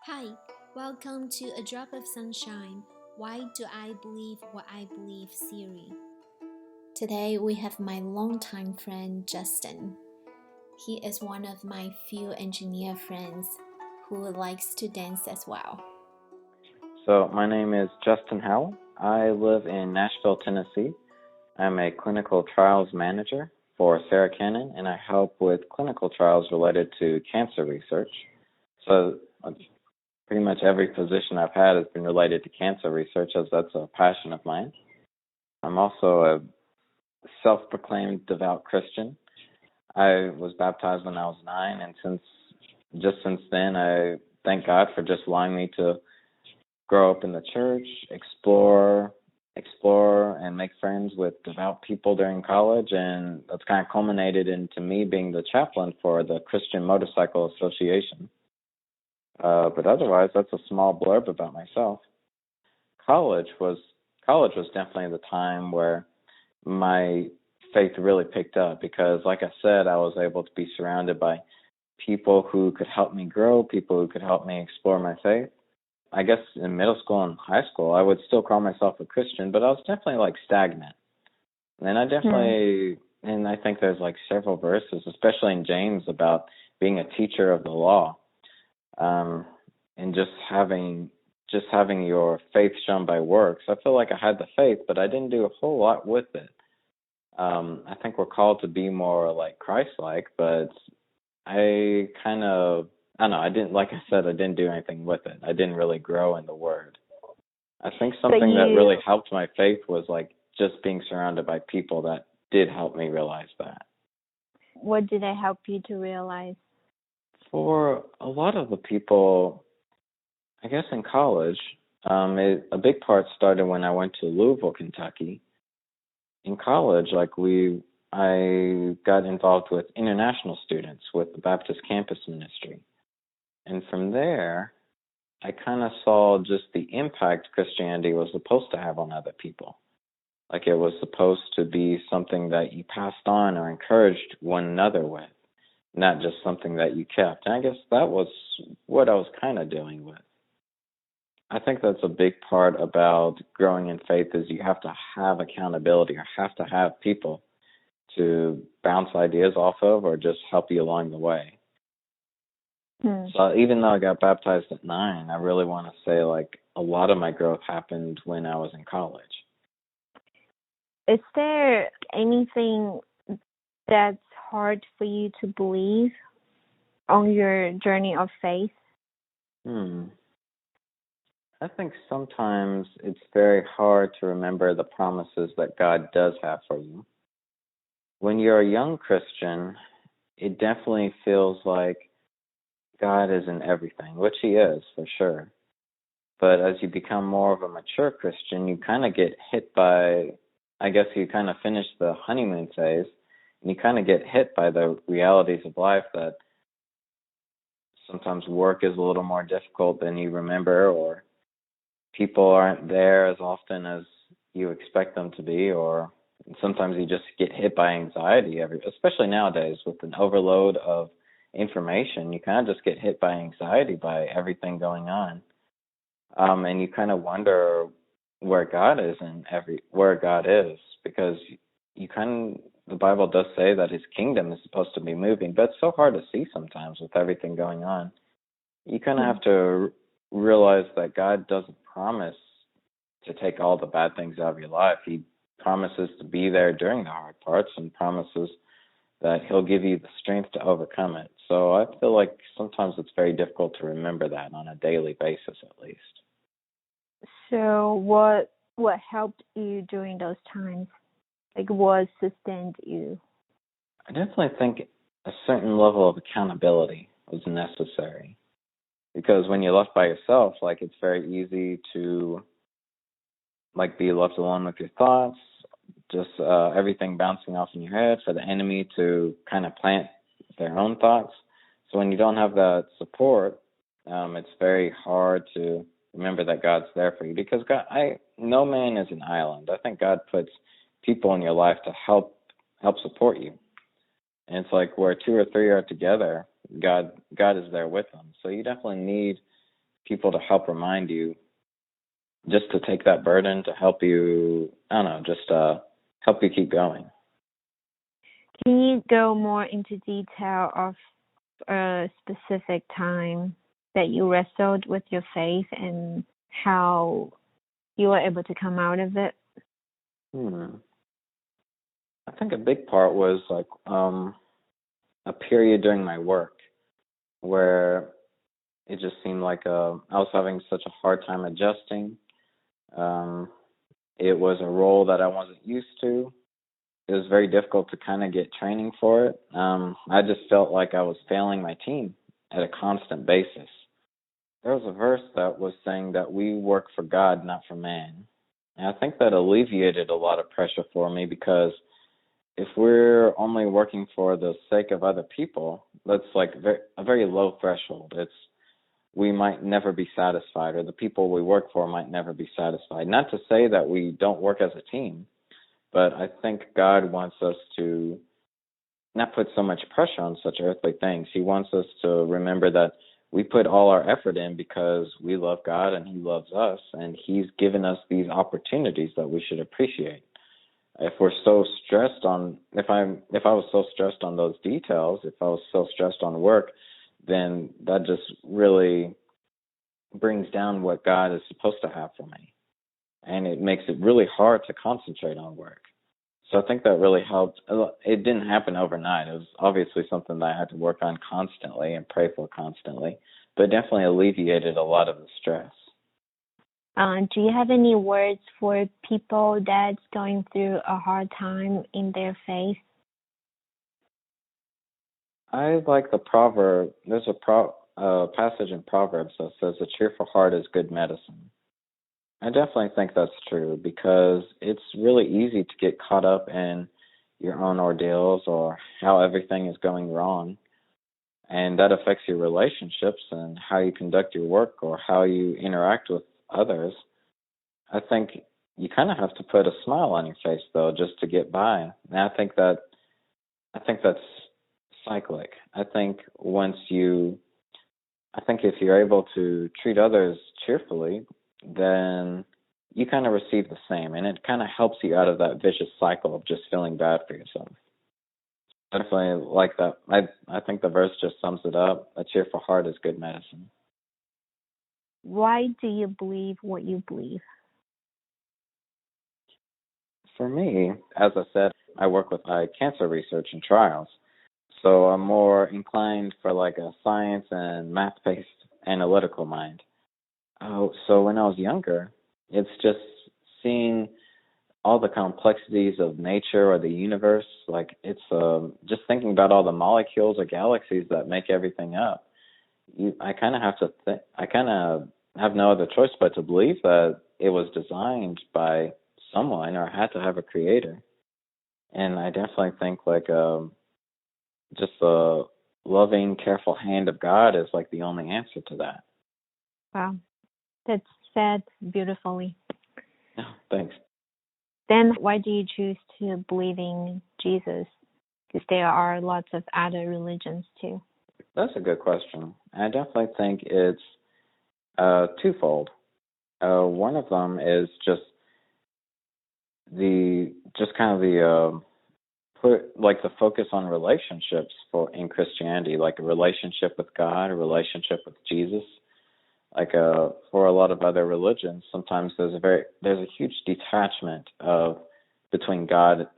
Hi, welcome to A Drop of Sunshine. Why Do I Believe What I Believe series. Today we have my longtime friend Justin. He is one of my few engineer friends who likes to dance as well. So, my name is Justin Howell. I live in Nashville, Tennessee. I'm a clinical trials manager for Sarah Cannon, and I help with clinical trials related to cancer research. So, pretty much every position I've had has been related to cancer research, as that's a passion of mine. I'm also a self-proclaimed devout Christian. I was baptized when I was 9, and since then, I thank God for just allowing me to grow up in the church, explore and make friends with devout people during college, and that's kind of culminated into me being the chaplain for the Christian Motorcycle Association. But otherwise, that's a small blurb about myself. College was definitely the time where my faith really picked up because, like I said, I was able to be surrounded by people who could help me grow, people who could help me explore my faith. I guess in middle school and high school, I would still call myself a Christian, but I was definitely like stagnant. And and I think there's like several verses, especially in James, about being a teacher of the law, and just having your faith shown by works. I feel like I had the faith, but I didn't do a whole lot with it. I think we're called to be more like Christ-like, but I don't know, like I said, I didn't do anything with it. I didn't really grow in the Word. I think something that really helped my faith was like just being surrounded by people that did help me realize that. What did they help you to realize? For a lot of the people, I guess in college, a big part started when I went to Louisville, Kentucky. In college, I got involved with international students with the Baptist Campus Ministry. And from there, I kind of saw just the impact Christianity was supposed to have on other people. Like it was supposed to be something that you passed on or encouraged one another with, not just something that you kept. And I guess that was what I was kind of dealing with. I think that's a big part about growing in faith is you have to have accountability or have to have people to bounce ideas off of or just help you along the way. So even though I got baptized at 9, I really want to say like a lot of my growth happened when I was in college. Is there anything that's hard for you to believe on your journey of faith? I think sometimes it's very hard to remember the promises that God does have for you. When you're a young Christian, it definitely feels like God is in everything, which He is for sure. But as you become more of a mature Christian, you kind of get hit by, I guess you kind of finish the honeymoon phase, and you kind of get hit by the realities of life that sometimes work is a little more difficult than you remember, or people aren't there as often as you expect them to be, or sometimes you just get hit by anxiety, especially nowadays with an overload of information. You kind of just get hit by anxiety by everything going on. And you kind of wonder where God is because the Bible does say that His kingdom is supposed to be moving, but it's so hard to see sometimes with everything going on. You kind of have to realize that God doesn't promise to take all the bad things out of your life. He promises to be there during the hard parts and promises that He'll give you the strength to overcome it. So I feel like sometimes it's very difficult to remember that on a daily basis, at least. So what helped you during those times? Like what sustained you? I definitely think a certain level of accountability was necessary. Because when you're left by yourself, like it's very easy to like be left alone with your thoughts, just everything bouncing off in your head, for the enemy to kind of plant their own thoughts. So when you don't have that support, it's very hard to remember that God's there for you, because no man is an island. I think God puts people in your life to help support you. And it's like where 2 or 3 are together, God is there with them. So you definitely need people to help remind you, just to take that burden to help you, I don't know, just help you keep going. Can you go more into detail of a specific time that you wrestled with your faith and how you were able to come out of it? I think a big part was like a period during my work where it just seemed like I was having such a hard time adjusting. It was a role that I wasn't used to. It was very difficult to kind of get training for it. I just felt like I was failing my team at a constant basis. There was a verse that was saying that we work for God, not for man. And I think that alleviated a lot of pressure for me, because if we're only working for the sake of other people, that's like a very low threshold. We might never be satisfied, or the people we work for might never be satisfied. Not to say that we don't work as a team, but I think God wants us to not put so much pressure on such earthly things. He wants us to remember that we put all our effort in because we love God and He loves us, and He's given us these opportunities that we should appreciate. If we're so stressed on, if I was so stressed on those details, if I was so stressed on work, then that just really brings down what God is supposed to have for me. And it makes it really hard to concentrate on work. So I think that really helped. It didn't happen overnight. It was obviously something that I had to work on constantly and pray for constantly, but it definitely alleviated a lot of the stress. Do you have any words for people that's going through a hard time in their faith? I like the proverb. There's a passage in Proverbs that says, "A cheerful heart is good medicine." I definitely think that's true, because it's really easy to get caught up in your own ordeals or how everything is going wrong. And that affects your relationships and how you conduct your work or how you interact with others. I think you kind of have to put a smile on your face, though, just to get by. And I think that's cyclic. I think if you're able to treat others cheerfully, then you kind of receive the same, and it kind of helps you out of that vicious cycle of just feeling bad for yourself. I definitely like that. I think the verse just sums it up. A cheerful heart is good medicine. Why do you believe what you believe? For me, as I said, I work with cancer research and trials. So I'm more inclined for like a science and math-based analytical mind. So when I was younger, it's just seeing all the complexities of nature or the universe. Like it's just thinking about all the molecules or galaxies that make everything up. I kind of have to I kind of have no other choice but to believe that it was designed by someone or had to have a creator. And I definitely think like just the loving, careful hand of God is like the only answer to that. Wow, that's said beautifully. Oh, thanks. Then why do you choose to believe in Jesus? Because there are lots of other religions too. That's a good question. I definitely think it's twofold. One of them is just the focus on relationships in Christianity, like a relationship with God, a relationship with Jesus. Like for a lot of other religions, sometimes there's a huge detachment between gods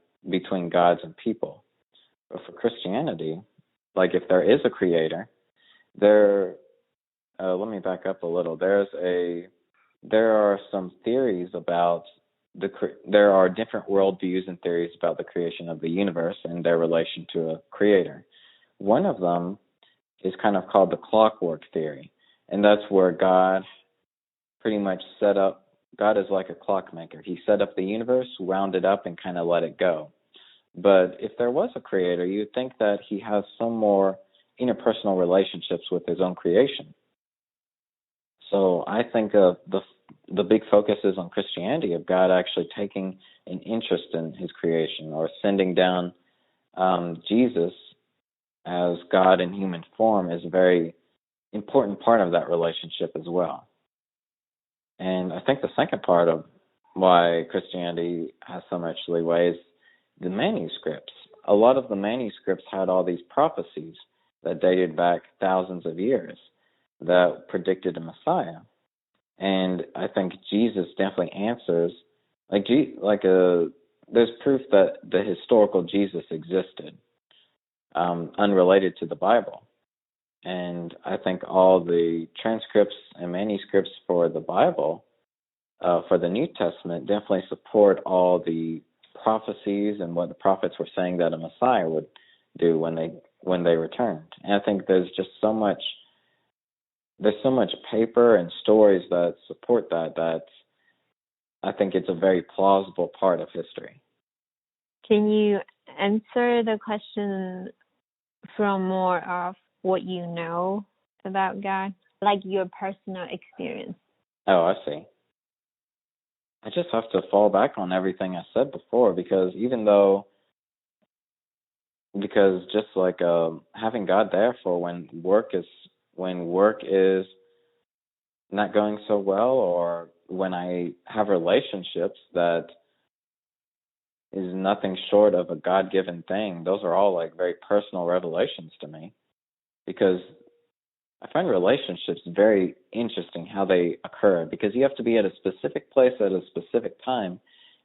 and people. But for Christianity, like if there is a creator, let me back up a little. There are some theories about there are different worldviews and theories about the creation of the universe and their relation to a creator. One of them is kind of called the clockwork theory, and that's where God pretty much God is like a clockmaker. He set up the universe, wound it up, and kind of let it go. But if there was a creator, you'd think that he has some more interpersonal relationships with his own creation. So I think the big focus is on Christianity, of God actually taking an interest in his creation, or sending down Jesus as God in human form is very important part of that relationship as well. And I think the second part of why Christianity has so much leeway is the manuscripts. A lot of the manuscripts had all these prophecies that dated back thousands of years that predicted a Messiah. And I think Jesus definitely answers, there's proof that the historical Jesus existed, unrelated to the Bible. And I think all the transcripts and manuscripts for the Bible, for the New Testament, definitely support all the prophecies and what the prophets were saying that a Messiah would do when they returned. And I think there's so much paper and stories that support that I think it's a very plausible part of history. Can you answer the question from more of what you know about God, like your personal experience? Oh, I see. I just have to fall back on everything I said before, because just like having God there for when work is not going so well, or when I have relationships that is nothing short of a God-given thing. Those are all like very personal revelations to me, because I find relationships very interesting how they occur, because you have to be at a specific place at a specific time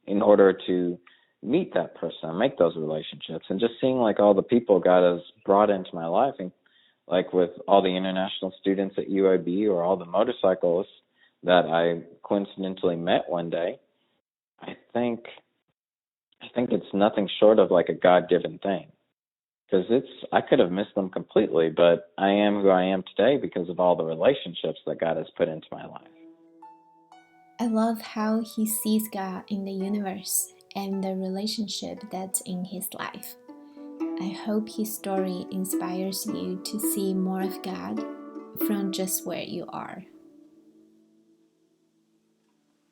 in order to meet that person and make those relationships. And just seeing like all the people God has brought into my life, and like with all the international students at UAB, or all the motorcyclists that I coincidentally met one day, I think it's nothing short of like a God-given thing. Because I could have missed them completely, but I am who I am today because of all the relationships that God has put into my life. I love how he sees God in the universe and the relationship that's in his life. I hope his story inspires you to see more of God from just where you are.